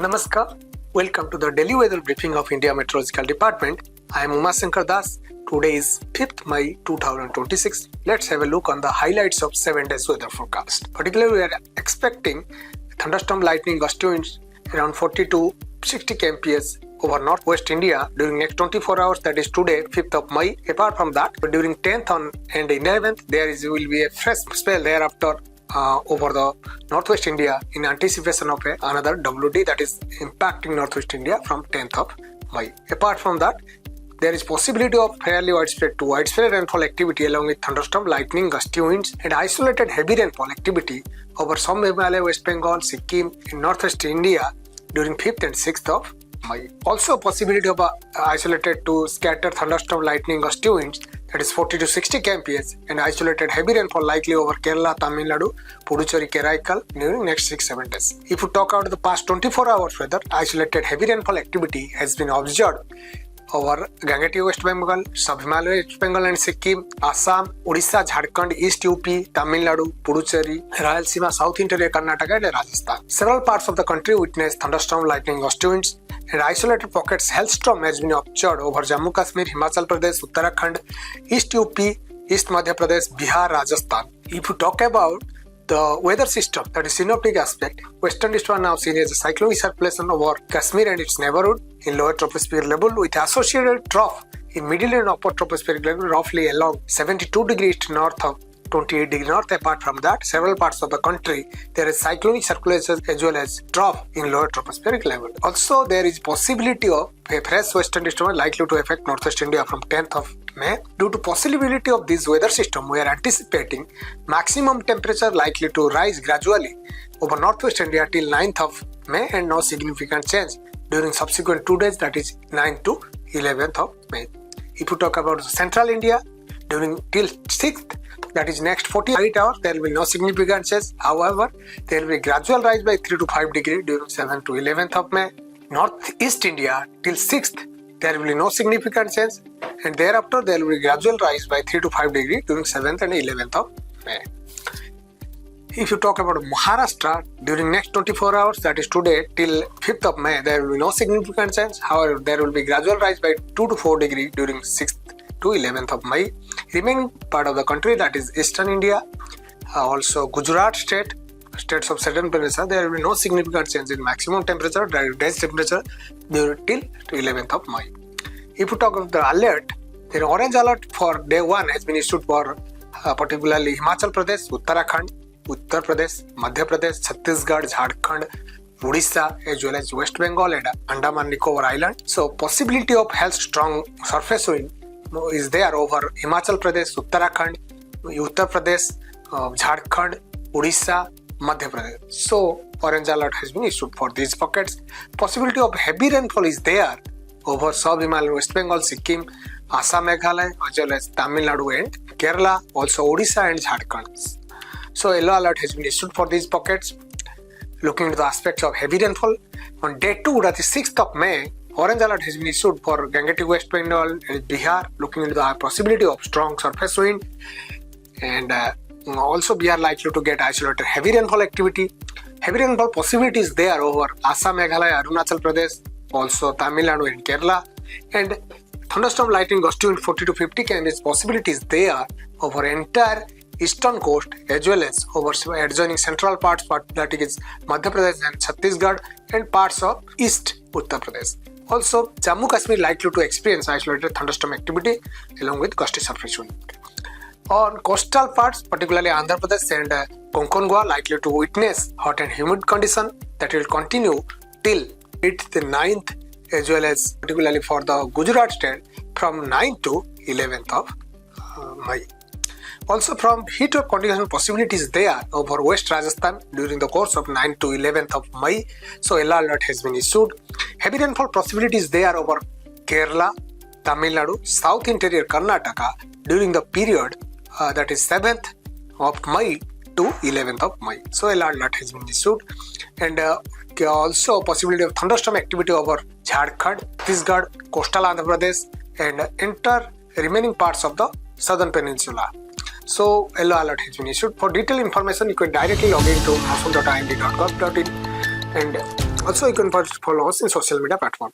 Namaskar. Welcome to the daily weather briefing of India Meteorological Department. I am Umashankar Das. Today is 5th May 2026. Let's have a look on the highlights of 7 days weather forecast. Particularly, we are expecting thunderstorm, lightning, gusty winds around 40 to 60 kmph over northwest India during next 24 hours, that is today 5th of May. Apart from that, during 10th and 11th, will be a fresh spell thereafter over the northwest India in anticipation of another WD that is impacting northwest India from 10th of May. Apart from that, there is possibility of fairly widespread to widespread rainfall activity along with thunderstorm, lightning, gusty winds and isolated heavy rainfall activity over some Himalaya, West Bengal, Sikkim in northwest India during 5th and 6th of May. Also possibility of isolated to scattered thunderstorm, lightning, gusty winds that is 40 to 60 kmph and isolated heavy rainfall likely over Kerala, Tamil Nadu, Puducherry, Karaikal during next 6-7 days. If you talk about the past 24 hours weather, isolated heavy rainfall activity has been observed over Gangetic West Bengal, Sub-Himalaya West Bengal and Sikkim, Assam, Odisha, Jharkhand, East UP, Tamil Nadu, Puducherry, Rayalaseema, South Interior Karnataka and Rajasthan. Several parts of the country witnessed thunderstorm, lightning, gusty winds and isolated pockets hailstorm has been observed over Jammu Kashmir, Himachal Pradesh, Uttarakhand, East UP, East Madhya Pradesh, Bihar, Rajasthan. If you talk about the weather system, that is synoptic aspect, western disturbance now seen as a cyclonic circulation over Kashmir and its neighborhood in lower tropospheric level with associated trough in middle and upper tropospheric level roughly along 72 degrees north of 28 degrees north. Apart from that, several parts of the country there is cyclonic circulation as well as trough in lower tropospheric level. Also, there is possibility of a fresh western disturbance likely to affect northwest India from 10th of May. Due to possibility of this weather system, we are anticipating maximum temperature likely to rise gradually over northwest India till 9th of May and no significant change during subsequent 2 days, that is 9th to 11th of May. If you talk about central India, during till 6th, that is next 48 hours, there will be no significant change. However, there will be gradual rise by 3 to 5 degrees during 7th to 11th of May. Northeast India till 6th, there will be no significant change and thereafter there will be gradual rise by 3 to 5 degrees during 7th and 11th of May. If you talk about Maharashtra, during next 24 hours, that is today till 5th of May, there will be no significant change. However, there will be gradual rise by 2 to 4 degrees during 6th to 11th of May. Remaining part of the country, that is Eastern India, also Gujarat states of Southern Peninsula, there will be no significant change in maximum temperature, daily temperature till 11th of May. If you talk about the alert, the orange alert for day 1 has been issued for particularly Himachal Pradesh, Uttarakhand, Uttar Pradesh, Madhya Pradesh, Chhattisgarh, Jharkhand, Odisha as well as West Bengal and Andaman Nicobar Island. So possibility of strong surface wind is there over Himachal Pradesh, Uttarakhand, Uttar Pradesh, Jharkhand, Odisha, Madhya Pradesh. So orange alert has been issued for these pockets. Possibility of heavy rainfall is there over Sub-Himalayan West Bengal, Sikkim, Assam, Meghalaya as well as Tamil Nadu and Kerala, also Odisha and Jharkhand. So yellow alert has been issued for these pockets. Looking into the aspects of heavy rainfall, on day 2, that is 6th of May, orange alert has been issued for Gangetic West Bengal and Bihar, looking into the possibility of strong surface wind and also Bihar likely to get isolated heavy rainfall activity. Heavy rainfall possibilities there over Assam, Meghalaya, Arunachal Pradesh, also Tamil Nadu and Kerala, and thunderstorm, lightning, gusty wind 40 to 50 kmph possibilities there over entire eastern coast as well as over adjoining central parts, that is Madhya Pradesh and Chhattisgarh and parts of East Uttar Pradesh. Also, Jammu Kashmir likely to experience isolated thunderstorm activity along with gusty surface wind. On coastal parts, particularly Andhra Pradesh and Konkan Goa, likely to witness hot and humid condition that will continue till 8th to 9th as well as particularly for the Gujarat state from 9th to 11th of May. Also from heat wave condition possibilities there over West Rajasthan during the course of 9th to 11th of May. So yellow alert has been issued. Heavy rainfall possibilities there over Kerala, Tamil Nadu, South Interior Karnataka during the period that is 7th of May to 11th of May. So yellow alert has been issued. And also possibility of thunderstorm activity over Jharkhand, Chhattisgarh, coastal Andhra Pradesh and entire remaining parts of the southern peninsula. So yellow alert has been issued. For detailed information, you can directly log into mason.ind.gov.in and Also, you can follow us in social media platform.